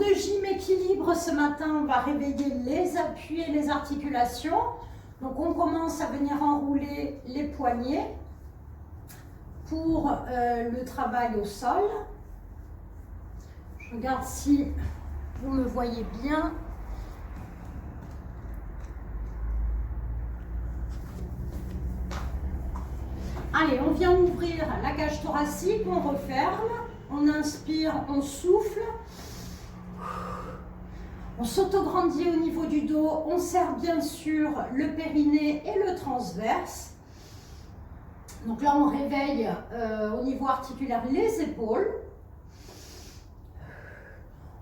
de gym équilibre ce matin, on va réveiller les appuis et les articulations. Donc on commence à venir enrouler les poignets pour le travail au sol. Je regarde si vous me voyez bien. Allez, on vient ouvrir la cage thoracique, on referme, on inspire, on souffle. On s'autograndit au niveau du dos, on serre bien sûr le périnée et le transverse. Donc là, on réveille au niveau articulaire les épaules.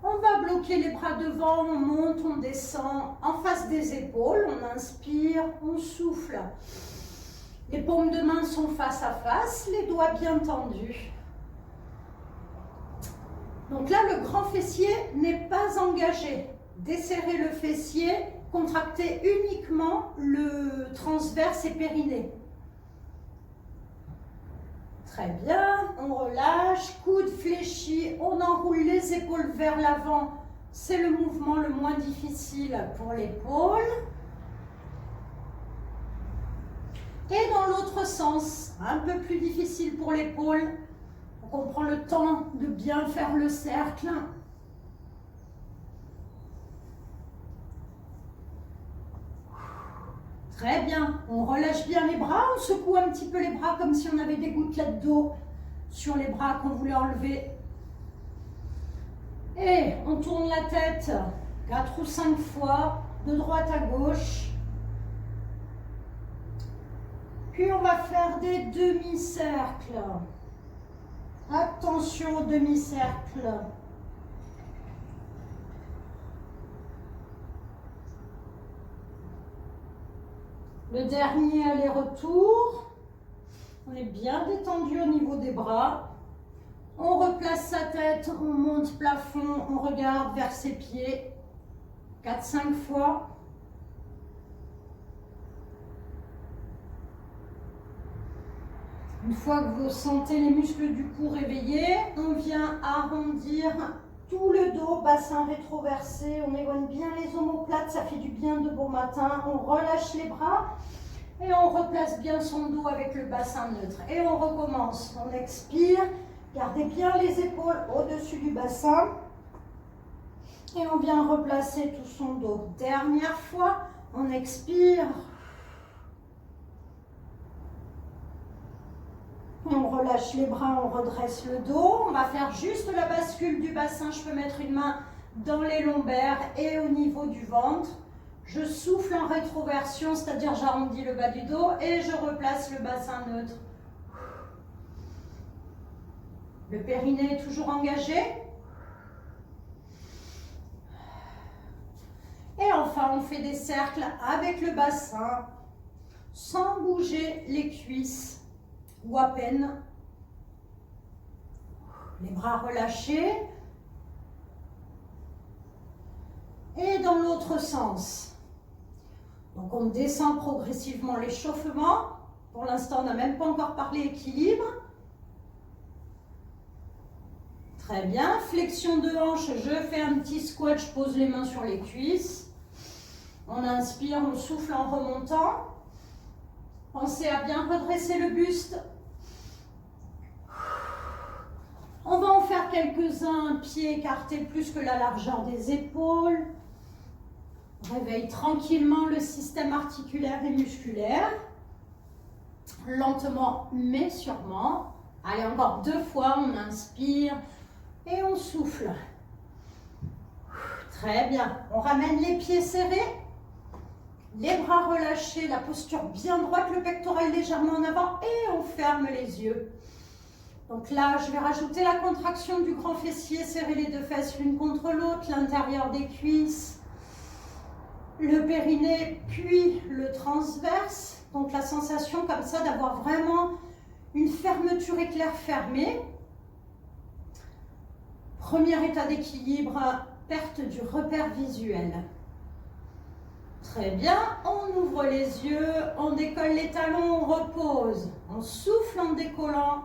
On va bloquer les bras devant, on monte, on descend en face des épaules. On inspire, on souffle. Les paumes de main sont face à face, les doigts bien tendus. Donc là, le grand fessier n'est pas engagé. Desserrer le fessier, contracter uniquement le transverse et périnée. Très bien, on relâche, coude fléchi, on enroule les épaules vers l'avant. C'est le mouvement le moins difficile pour l'épaule. Et dans l'autre sens, un peu plus difficile pour l'épaule. Donc on prend le temps de bien faire le cercle. Très bien, on relâche bien les bras, on secoue un petit peu les bras comme si on avait des gouttelettes d'eau sur les bras qu'on voulait enlever. Et on tourne la tête 4 ou 5 fois, de droite à gauche. Puis on va faire des demi-cercles. Attention aux demi-cercles. Le dernier aller-retour. On est bien détendu au niveau des bras. On replace sa tête, on monte plafond, on regarde vers ses pieds. 4-5 fois. Une fois que vous sentez les muscles du cou réveillés, on vient arrondir tout le dos, bassin rétroversé. On éloigne bien les omoplates, ça fait du bien de bon matin. On relâche les bras et on replace bien son dos avec le bassin neutre. Et on recommence. On expire, gardez bien les épaules au-dessus du bassin. Et on vient replacer tout son dos. Dernière fois, on expire. On relâche les bras, on redresse le dos. On va faire juste la bascule du bassin. Je peux mettre une main dans les lombaires et au niveau du ventre. Je souffle en rétroversion, c'est-à-dire j'arrondis le bas du dos et je replace le bassin neutre. Le périnée est toujours engagé. Et enfin, on fait des cercles avec le bassin sans bouger les cuisses. Ou à peine. Les bras relâchés. Et dans l'autre sens. Donc on descend progressivement l'échauffement. Pour l'instant, on n'a même pas encore parlé équilibre. Très bien. Flexion de hanche, je fais un petit squat, je pose les mains sur les cuisses. On inspire, on souffle en remontant. Pensez à bien redresser le buste. On va en faire quelques-uns, pieds écartés plus que la largeur des épaules. Réveille tranquillement le système articulaire et musculaire. Lentement mais sûrement. Allez, encore 2 fois, on inspire et on souffle. Très bien. On ramène les pieds serrés. Les bras relâchés, la posture bien droite, le pectoral légèrement en avant et on ferme les yeux. Donc là, je vais rajouter la contraction du grand fessier, serrer les 2 fesses l'une contre l'autre, l'intérieur des cuisses, le périnée, puis le transverse. Donc la sensation comme ça d'avoir vraiment une fermeture éclair fermée. Premier état d'équilibre, perte du repère visuel. Très bien, on ouvre les yeux, on décolle les talons, on repose. On souffle en décollant.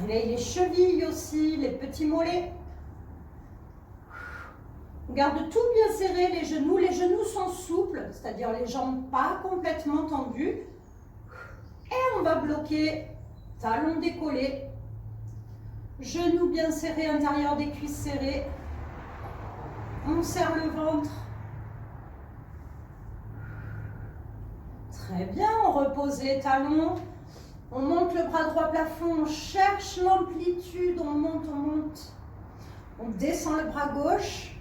Réveille les chevilles aussi, les petits mollets. On garde tout bien serré, les genoux sont souples, c'est-à-dire les jambes pas complètement tendues. Et on va bloquer, talons décollés, genoux bien serrés, intérieur des cuisses serrées. On serre le ventre. Très bien, on repose les talons. On monte le bras droit plafond, on cherche l'amplitude, on monte, on monte. On descend le bras gauche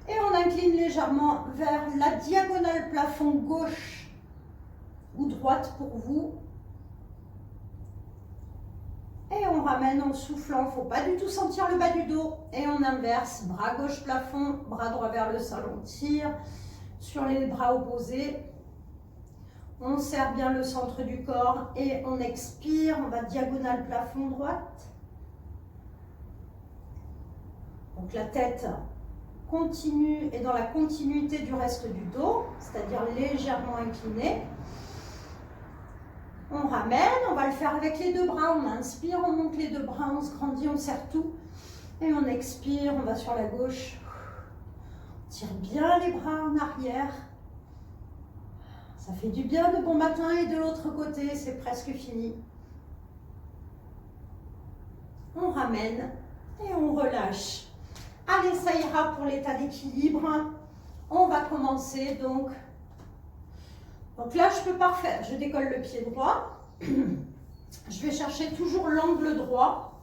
et on incline légèrement vers la diagonale plafond gauche ou droite pour vous. Et on ramène en soufflant, il ne faut pas du tout sentir le bas du dos. Et on inverse, bras gauche plafond, bras droit vers le sol, on tire sur les bras opposés. On serre bien le centre du corps et on expire, on va diagonale plafond droite. Donc la tête continue et dans la continuité du reste du dos, c'est-à-dire légèrement inclinée. On ramène, on va le faire avec les deux bras, on inspire, on monte les deux bras, on se grandit, on serre tout. Et on expire, on va sur la gauche. On tire bien les bras en arrière. Ça fait du bien de bon matin et de l'autre côté, c'est presque fini. On ramène et on relâche. Allez, ça ira pour l'état d'équilibre. On va commencer donc. Donc là, je peux pas refaire. Je décolle le pied droit. Je vais chercher toujours l'angle droit.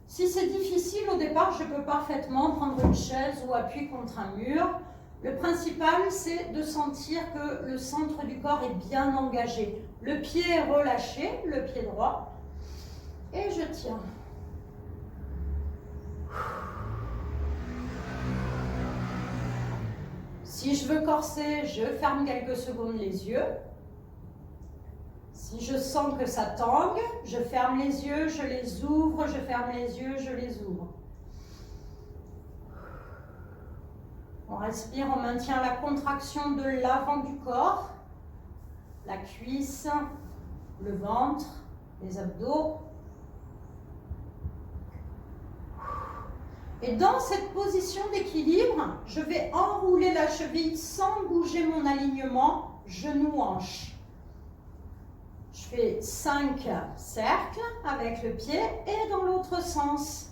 Si c'est difficile au départ, je peux parfaitement prendre une chaise ou appuyer contre un mur. Le principal, c'est de sentir que le centre du corps est bien engagé. Le pied est relâché, le pied droit. Et je tiens. Si je veux corser, je ferme quelques secondes les yeux. Si je sens que ça tangue, je ferme les yeux, je les ouvre, je ferme les yeux, je les ouvre. On respire, on maintient la contraction de l'avant du corps, la cuisse, le ventre, les abdos. Et dans cette position d'équilibre, je vais enrouler la cheville sans bouger mon alignement genou-hanche. Je fais 5 cercles avec le pied et dans l'autre sens.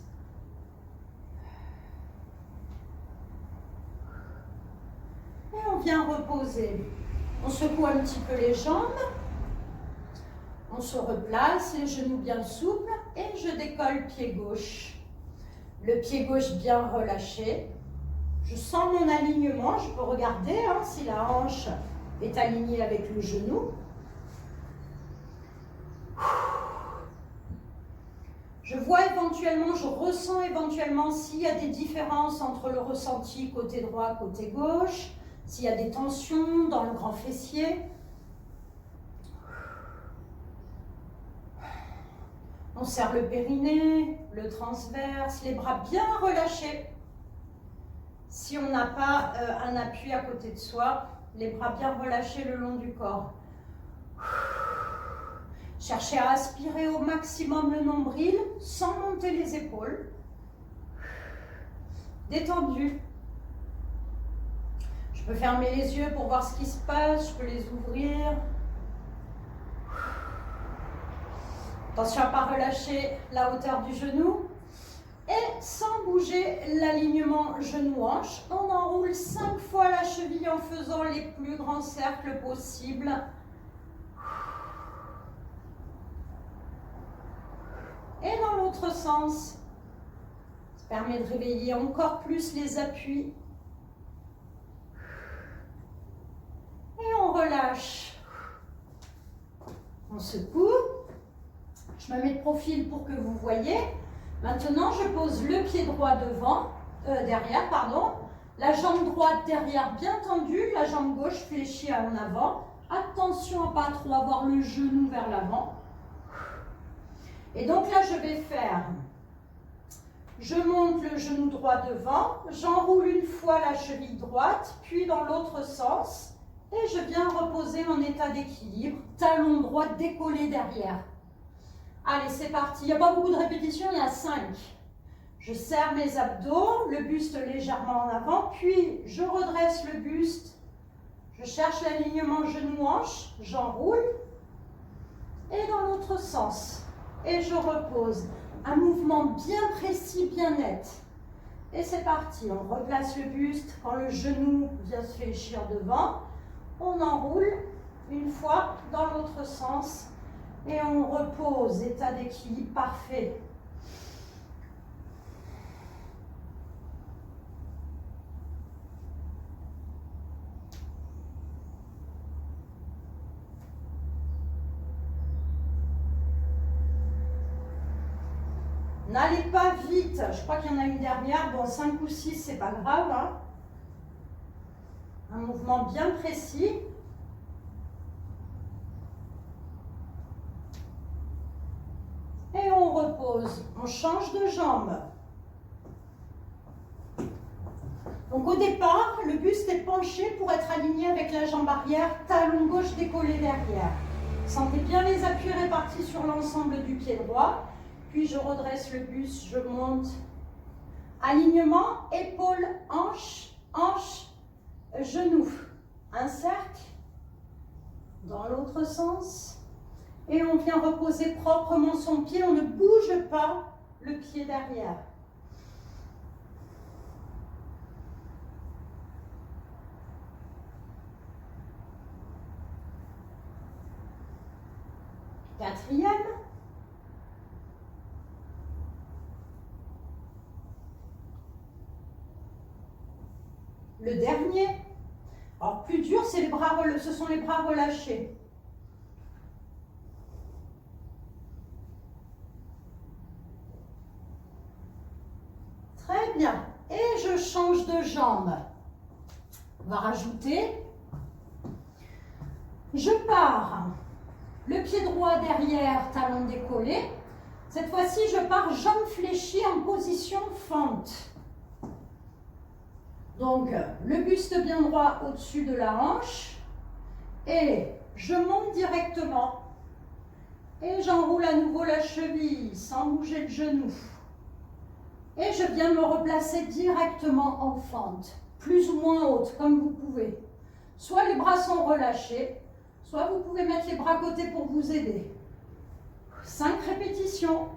Et on vient reposer. On secoue un petit peu les jambes. On se replace, les genoux bien souples et je décolle pied gauche. Le pied gauche bien relâché. Je sens mon alignement. Je peux regarder si la hanche est alignée avec le genou. Je vois éventuellement, je ressens éventuellement s'il y a des différences entre le ressenti côté droit, côté gauche, s'il y a des tensions dans le grand fessier. On serre le périnée, le transverse, les bras bien relâchés. Si on n'a pas un appui à côté de soi, les bras bien relâchés le long du corps. Cherchez à aspirer au maximum le nombril sans monter les épaules. Détendu. Je peux fermer les yeux pour voir ce qui se passe, je peux les ouvrir. Attention à ne pas relâcher la hauteur du genou. Et sans bouger l'alignement genou-hanche, on enroule 5 fois la cheville en faisant les plus grands cercles possibles. Et dans l'autre sens, ça permet de réveiller encore plus les appuis. Et on relâche. On secoue. Je me mets de profil pour que vous voyez. Maintenant, je pose le pied droit derrière, la jambe droite derrière bien tendue, la jambe gauche fléchie en avant. Attention à ne pas trop avoir le genou vers l'avant. Et donc là, je vais faire, je monte le genou droit devant, j'enroule une fois la cheville droite, puis dans l'autre sens, et je viens reposer en état d'équilibre, talon droit décollé derrière. Allez, c'est parti. Il n'y a pas beaucoup de répétitions, il y a 5. Je serre mes abdos, le buste légèrement en avant, puis je redresse le buste. Je cherche l'alignement genou-hanche, j'enroule. Et dans l'autre sens. Et je repose. Un mouvement bien précis, bien net. Et c'est parti. On replace le buste quand le genou vient se fléchir devant. On enroule une fois dans l'autre sens. Et on repose. État d'équilibre parfait. N'allez pas vite, je crois qu'il y en a une dernière, bon 5 ou 6 c'est pas grave. Hein. Un mouvement bien précis. Et on repose, on change de jambe. Donc au départ, le buste est penché pour être aligné avec la jambe arrière, talon gauche décollé derrière. Sentez bien les appuis répartis sur l'ensemble du pied droit. Puis je redresse le buste, je monte. Alignement, épaule, hanche, hanche, genou. Un cercle dans l'autre sens. Et on vient reposer proprement son pied. On ne bouge pas le pied derrière. Quatrième. Le dernier, alors plus dur, c'est les bras, ce sont les bras relâchés. Très bien. Et je change de jambe. On va rajouter. Je pars. Le pied droit derrière, talon décollé. Cette fois-ci, je pars jambe fléchie en position fente. Donc, le buste bien droit au-dessus de la hanche. Et je monte directement. Et j'enroule à nouveau la cheville sans bouger le genou. Et je viens me replacer directement en fente. Plus ou moins haute, comme vous pouvez. Soit les bras sont relâchés, soit vous pouvez mettre les bras à côté pour vous aider. 5 répétitions.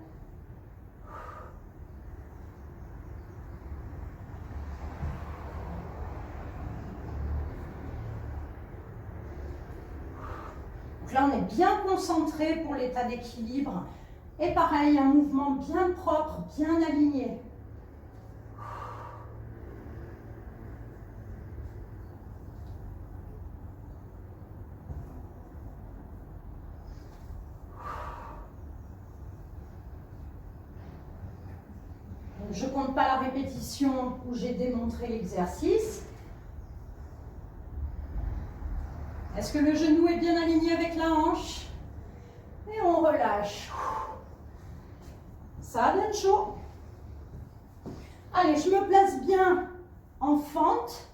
Donc là, on est bien concentré pour l'état d'équilibre. Et pareil, un mouvement bien propre, bien aligné. Je ne compte pas la répétition où j'ai démontré l'exercice. Est-ce que le genou est bien aligné avec la hanche? Et on relâche. Ça donne chaud. Allez, je me place bien en fente.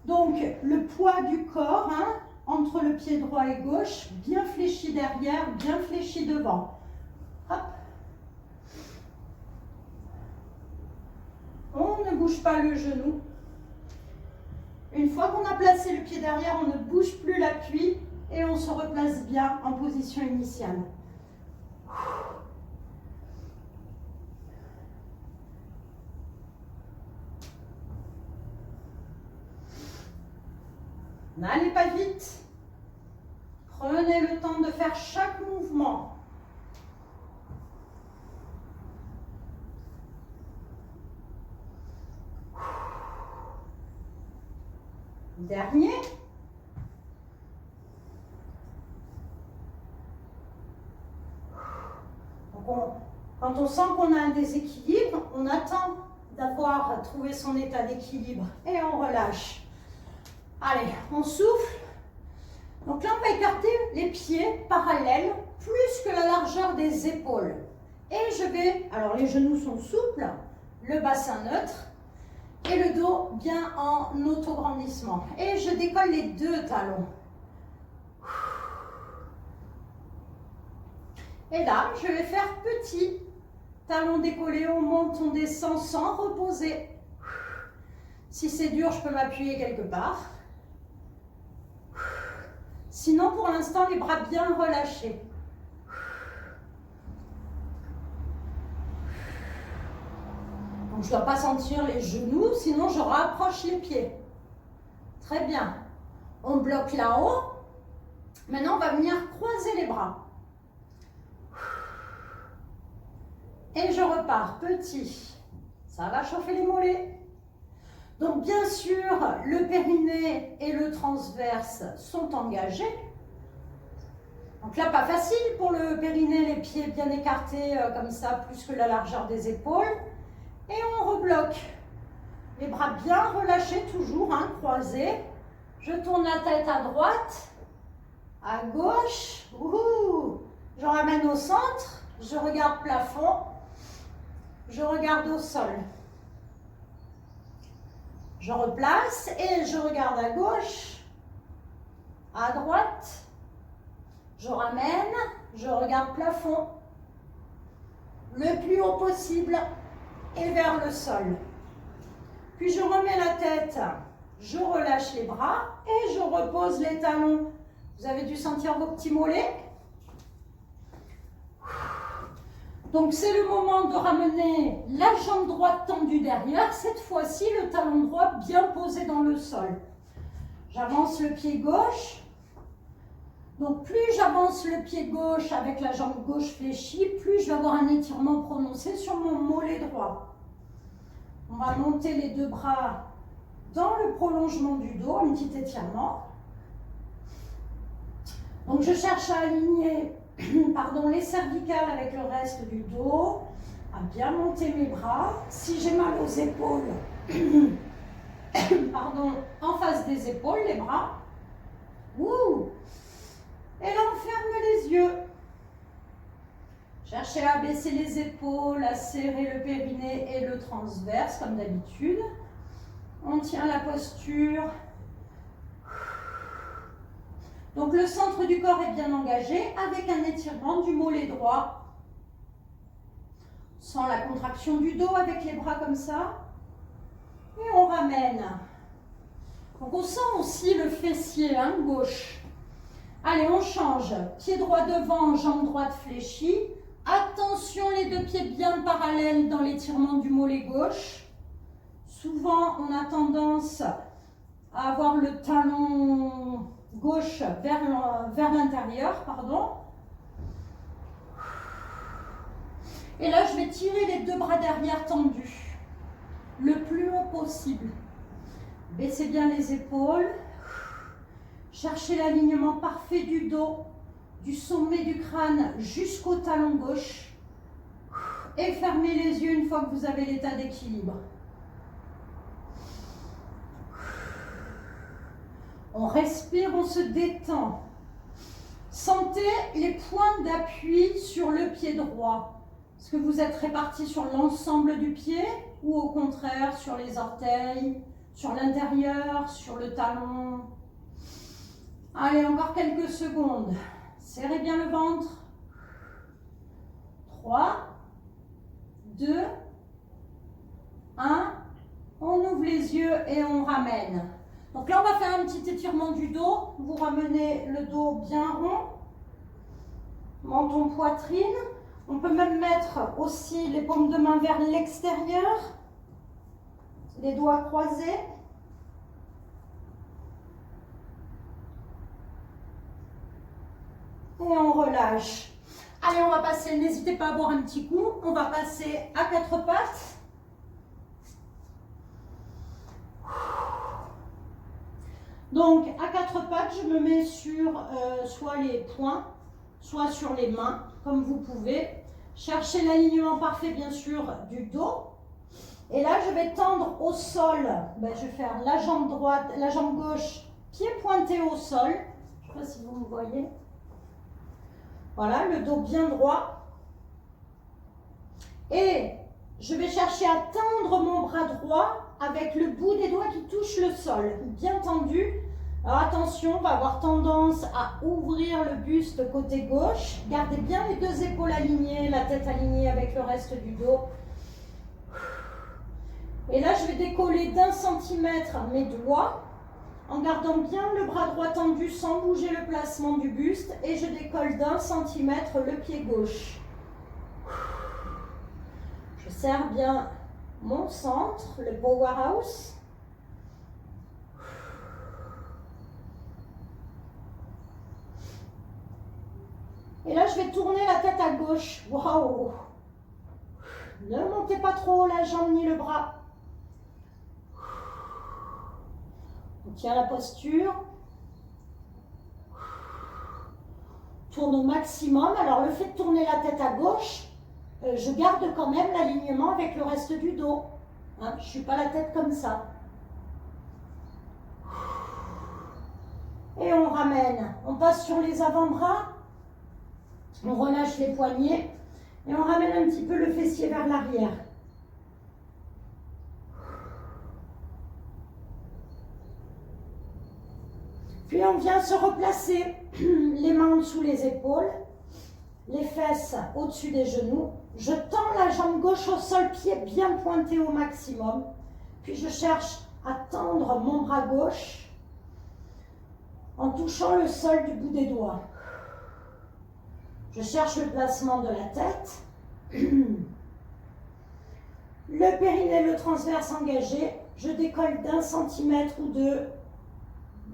Donc, le poids du corps, hein, entre le pied droit et gauche, bien fléchi derrière, bien fléchi devant. Hop. On ne bouge pas le genou. Une fois qu'on a placé le pied derrière, on ne bouge plus l'appui et on se replace bien en position initiale. N'allez pas vite. Prenez le temps de faire chaque mouvement. Dernier. Donc quand on sent qu'on a un déséquilibre, on attend d'avoir trouvé son état d'équilibre et on relâche. Allez, on souffle. Donc là, on va écarter les pieds parallèles, plus que la largeur des épaules. Et je vais, alors les genoux sont souples, le bassin neutre, et le dos bien en autograndissement. Et je décolle les deux talons. Et là, je vais faire petit. Talon décollé, on monte, on descend sans reposer. Si c'est dur, je peux m'appuyer quelque part. Sinon, pour l'instant, les bras bien relâchés. Donc, je ne dois pas sentir les genoux, sinon je rapproche les pieds. Très bien. On bloque là-haut. Maintenant, on va venir croiser les bras. Et je repars petit. Ça va chauffer les mollets. Donc, bien sûr, le périnée et le transverse sont engagés. Donc là, pas facile pour le périnée, les pieds bien écartés comme ça, plus que la largeur des épaules. Et on rebloque. Les bras bien relâchés, toujours, hein, croisés. Je tourne la tête à droite, à gauche. Je ramène au centre. Je regarde plafond. Je regarde au sol. Je replace et je regarde à gauche, à droite. Je ramène, je regarde plafond. Le plus haut possible et vers le sol. Puis je remets la tête, je relâche les bras et je repose les talons. Vous avez dû sentir vos petits mollets. Donc c'est le moment de ramener la jambe droite tendue derrière. Cette fois-ci, le talon droit bien posé dans le sol. J'avance le pied gauche. Donc plus j'avance le pied gauche avec la jambe gauche fléchie, plus je vais avoir un étirement prononcé sur mon mollet droit. On va monter les deux bras dans le prolongement du dos, un petit étirement. Donc je cherche à aligner les cervicales avec le reste du dos, à bien monter mes bras. Si j'ai mal aux épaules, en face des épaules, les bras. Et là, on ferme les yeux. Cherchez à baisser les épaules, à serrer le périnée et le transverse, comme d'habitude. On tient la posture. Donc, le centre du corps est bien engagé avec un étirement du mollet droit. Sans la contraction du dos avec les bras comme ça. Et on ramène. Donc, on sent aussi le fessier gauche. Allez, on change. Pied droit devant, jambe droite fléchie. Attention, les deux pieds bien parallèles dans l'étirement du mollet gauche. Souvent, on a tendance à avoir le talon gauche vers l'intérieur, Et là, je vais tirer les deux bras derrière tendus, le plus haut possible. Baissez bien les épaules. Cherchez l'alignement parfait du dos, du sommet du crâne jusqu'au talon gauche. Et fermez les yeux une fois que vous avez l'état d'équilibre. On respire, on se détend. Sentez les points d'appui sur le pied droit. Est-ce que vous êtes répartis sur l'ensemble du pied ou au contraire sur les orteils, sur l'intérieur, sur le talon? Allez, encore quelques secondes. Serrez bien le ventre. 3, 2, 1. On ouvre les yeux et on ramène. Donc là, on va faire un petit étirement du dos. Vous ramenez le dos bien rond. Menton, poitrine. On peut même mettre aussi les paumes de main vers l'extérieur. Les doigts croisés. Et on relâche. Allez, on va passer, n'hésitez pas à boire un petit coup. On va passer à quatre pattes. Donc, à quatre pattes, je me mets sur soit les poings, soit sur les mains, comme vous pouvez. Cherchez l'alignement parfait, bien sûr, du dos. Et là, je vais tendre au sol. Je vais faire la jambe droite, la jambe gauche, pied pointé au sol. Je ne sais pas si vous me voyez. Voilà, le dos bien droit. Et je vais chercher à tendre mon bras droit avec le bout des doigts qui touche le sol. Bien tendu. Alors attention, on va avoir tendance à ouvrir le buste côté gauche. Gardez bien les deux épaules alignées, la tête alignée avec le reste du dos. Et là, je vais décoller d'1 centimètre mes doigts en gardant bien le bras droit tendu sans bouger le placement du buste. Et je décolle d'1 centimètre le pied gauche. Je serre bien mon centre, le powerhouse. Et là, je vais tourner la tête à gauche. Waouh! Ne montez pas trop la jambe ni le bras. On tient la posture. Tourne au maximum. Alors, le fait de tourner la tête à gauche, je garde quand même l'alignement avec le reste du dos. Hein, je ne suis pas la tête comme ça. Et on ramène. On passe sur les avant-bras. On relâche les poignets. Et on ramène un petit peu le fessier vers l'arrière. Puis on vient se replacer. Les mains en dessous les épaules. Les fesses au-dessus des genoux. Je tends la jambe gauche au sol, pied bien pointé au maximum. Puis je cherche à tendre mon bras gauche en touchant le sol du bout des doigts. Je cherche le placement de la tête. Le périnée, le transverse engagé. Je décolle d'1 centimètre ou deux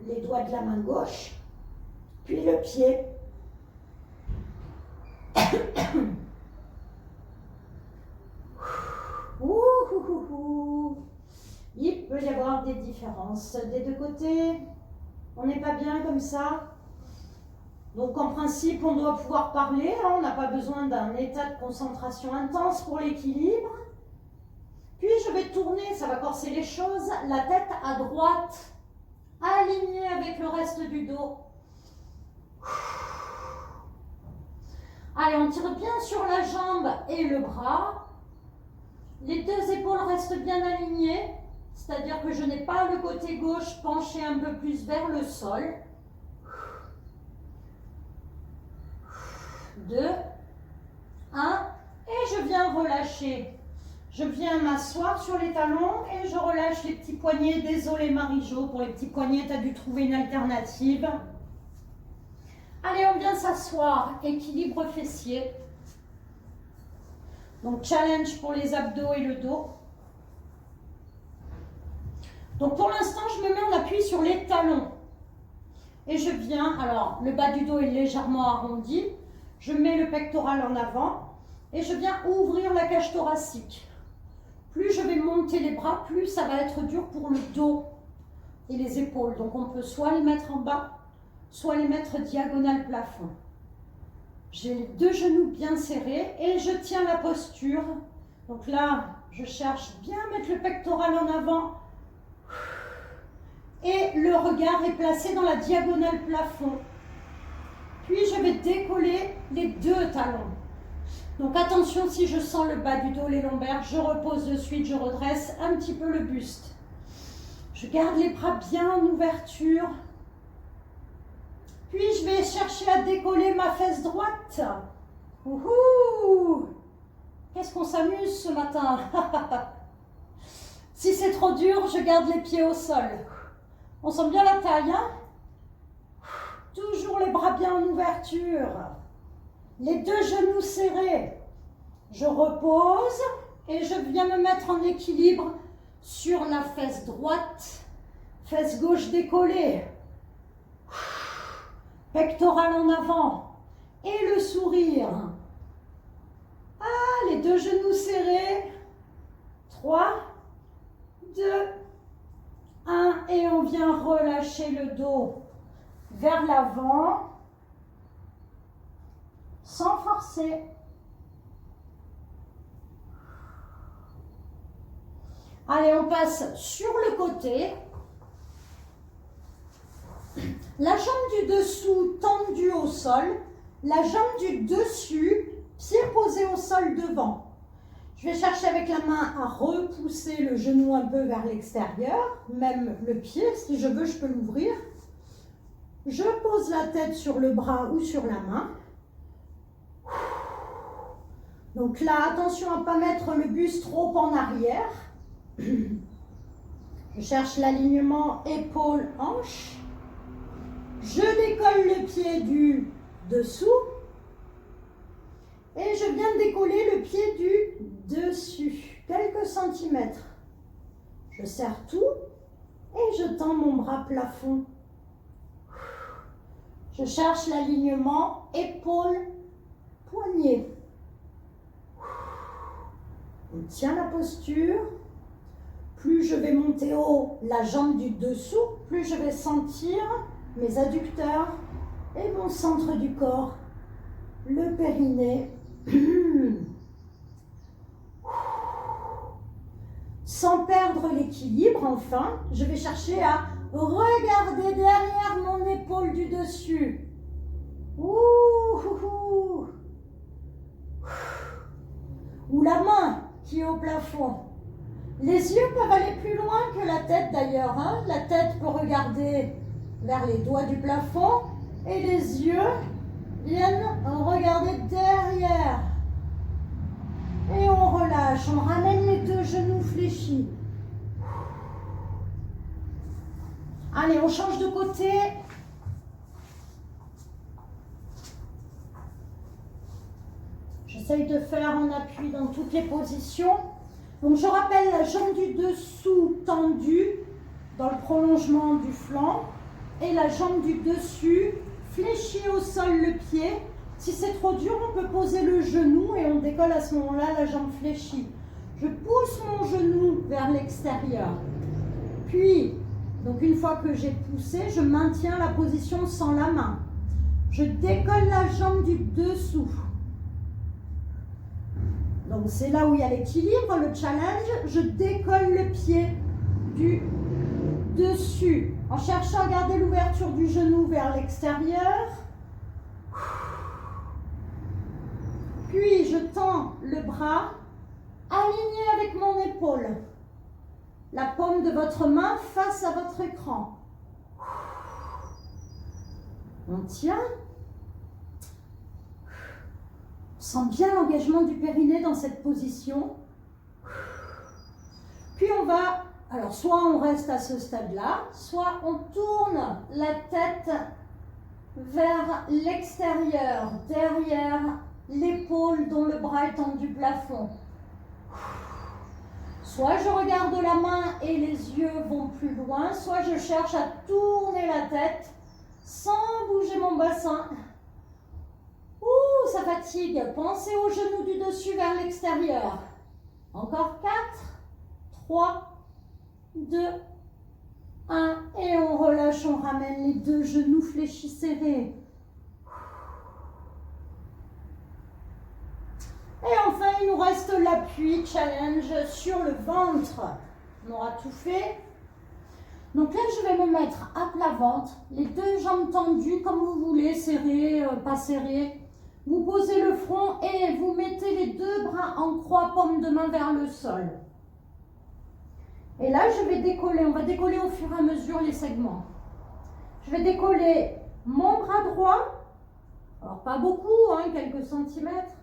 les doigts de la main gauche. Puis le pied. Il peut y avoir des différences des deux côtés. On n'est pas bien comme ça. Donc en principe, on doit pouvoir parler. Hein, on n'a pas besoin d'un état de concentration intense pour l'équilibre. Puis je vais tourner, ça va corser les choses, la tête à droite, alignée avec le reste du dos. Allez, on tire bien sur la jambe et le bras. Les deux épaules restent bien alignées, c'est-à-dire que je n'ai pas le côté gauche penché un peu plus vers le sol. 2, 1, et je viens relâcher. Je viens m'asseoir sur les talons et je relâche les petits poignets. Désolé Marie-Jo, pour les petits poignets, tu as dû trouver une alternative. Allez, on vient s'asseoir, équilibre fessier. Donc challenge pour les abdos et le dos. Donc pour l'instant, je me mets en appui sur les talons. Et je viens, alors le bas du dos est légèrement arrondi. Je mets le pectoral en avant et je viens ouvrir la cage thoracique. Plus je vais monter les bras, plus ça va être dur pour le dos et les épaules. Donc on peut soit les mettre en bas, soit les mettre diagonale plafond. J'ai les deux genoux bien serrés et je tiens la posture. Donc là, je cherche bien à mettre le pectoral en avant. Et le regard est placé dans la diagonale plafond. Puis je vais décoller les deux talons. Donc attention, si je sens le bas du dos, les lombaires, je repose de suite, je redresse un petit peu le buste. Je garde les bras bien en ouverture. Puis je vais chercher à décoller ma fesse droite. Ouhou! Qu'est-ce qu'on s'amuse ce matin? Si c'est trop dur, je garde les pieds au sol. On sent bien la taille, hein? Toujours les bras bien en ouverture. Les deux genoux serrés. Je repose et je viens me mettre en équilibre sur la fesse droite. Fesse gauche décollée. Pectoral en avant. Et le sourire. Ah, les deux genoux serrés. 3, 2, 1. Et on vient relâcher le dos vers l'avant, sans forcer. Allez, on passe sur le côté. La jambe du dessous tendue au sol, la jambe du dessus, pied posé au sol devant. Je vais chercher avec la main à repousser le genou un peu vers l'extérieur, même le pied, si je veux, je peux l'ouvrir. Je pose la tête sur le bras ou sur la main. Donc là, attention à ne pas mettre le buste trop en arrière. Je cherche l'alignement épaule-hanche. Je décolle le pied du dessous. Et je viens de décoller le pied du dessus. Quelques centimètres. Je serre tout et je tends mon bras plafond. Je cherche l'alignement épaule-poignet. On tient la posture. Plus je vais monter haut la jambe du dessous, plus je vais sentir mes adducteurs et mon centre du corps, le périnée. Sans perdre l'équilibre, enfin, je vais chercher à regarder derrière mon épaule du dessus. Ou la main qui est au plafond. Les yeux peuvent aller plus loin que la tête d'ailleurs. Hein. La tête peut regarder vers les doigts du plafond et les yeux viennent regarder derrière. Et on relâche, on ramène les deux genoux fléchis. Allez, on change de côté. J'essaye de faire un appui dans toutes les positions. Donc je rappelle la jambe du dessous tendue dans le prolongement du flanc et la jambe du dessus fléchie au sol le pied. Si c'est trop dur, on peut poser le genou et on décolle à ce moment-là la jambe fléchie. Je pousse mon genou vers l'extérieur. Puis, donc une fois que j'ai poussé, je maintiens la position sans la main. Je décolle la jambe du dessous. Donc c'est là où il y a l'équilibre, le challenge. Je décolle le pied du dessus en cherchant à garder l'ouverture du genou vers l'extérieur. Puis je tends le bras aligné avec mon épaule. La paume de votre main face à votre écran. On tient. On sent bien l'engagement du périnée dans cette position. Puis on va, alors soit on reste à ce stade-là, soit on tourne la tête vers l'extérieur, derrière l'épaule dont le bras est tendu du plafond. Soit je regarde la main et les yeux vont plus loin, soit je cherche à tourner la tête sans bouger mon bassin. Ouh, ça fatigue. Pensez aux genoux du dessus vers l'extérieur. Encore 4, 3, 2, 1. Et on relâche, on ramène les deux genoux fléchis serrés. Et enfin, il nous reste l'appui challenge sur le ventre. On aura tout fait. Donc là, je vais me mettre à plat ventre, les deux jambes tendues comme vous voulez, serrées, pas serrées. Vous posez le front et vous mettez les deux bras en croix, paume de main vers le sol. Et là, je vais décoller, on va décoller au fur et à mesure les segments. Je vais décoller mon bras droit, alors pas beaucoup, hein, quelques centimètres.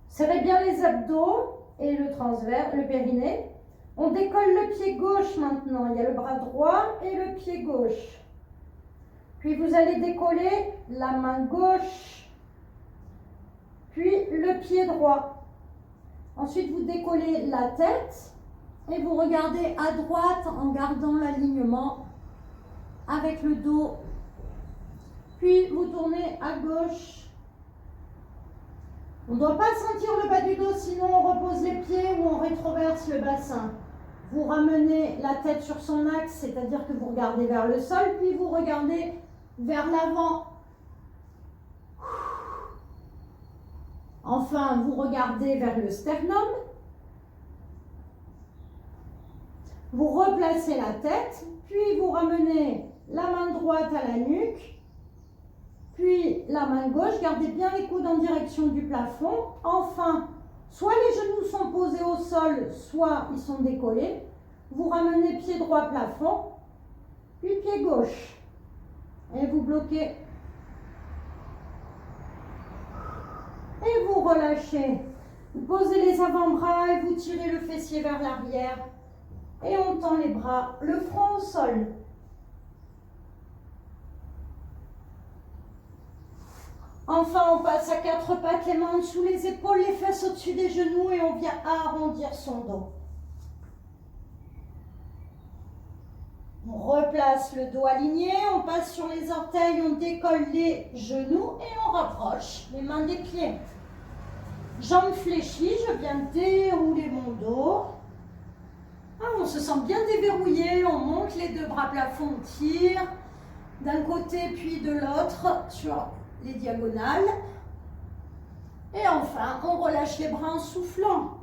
Serrez bien les abdos et le transverse, le périnée. On décolle le pied gauche maintenant, il y a le bras droit et le pied gauche. Puis vous allez décoller la main gauche, puis le pied droit. Ensuite, vous décollez la tête et vous regardez à droite en gardant l'alignement avec le dos. Puis vous tournez à gauche. On ne doit pas sentir le bas du dos, sinon on repose les pieds ou on rétroverse le bassin. Vous ramenez la tête sur son axe, c'est-à-dire que vous regardez vers le sol, puis vous regardez vers l'avant. Enfin, vous regardez vers le sternum. Vous replacez la tête, puis vous ramenez la main droite à la nuque. Puis la main gauche, gardez bien les coudes en direction du plafond. Enfin, soit les genoux sont posés au sol, soit ils sont décollés. Vous ramenez pied droit plafond, puis pied gauche. Et vous bloquez. Et vous relâchez. Vous posez les avant-bras et vous tirez le fessier vers l'arrière. Et on tend les bras, le front au sol. Enfin, on passe à quatre pattes, les mains sous les épaules, les fesses au-dessus des genoux et on vient arrondir son dos. On replace le dos aligné, on passe sur les orteils, on décolle les genoux et on rapproche les mains des pieds. Jambes fléchies, je viens dérouler mon dos. Ah, on se sent bien déverrouillé, on monte les deux bras plafond, on tire d'un côté puis de l'autre sur les diagonales. Et enfin, on relâche les bras en soufflant.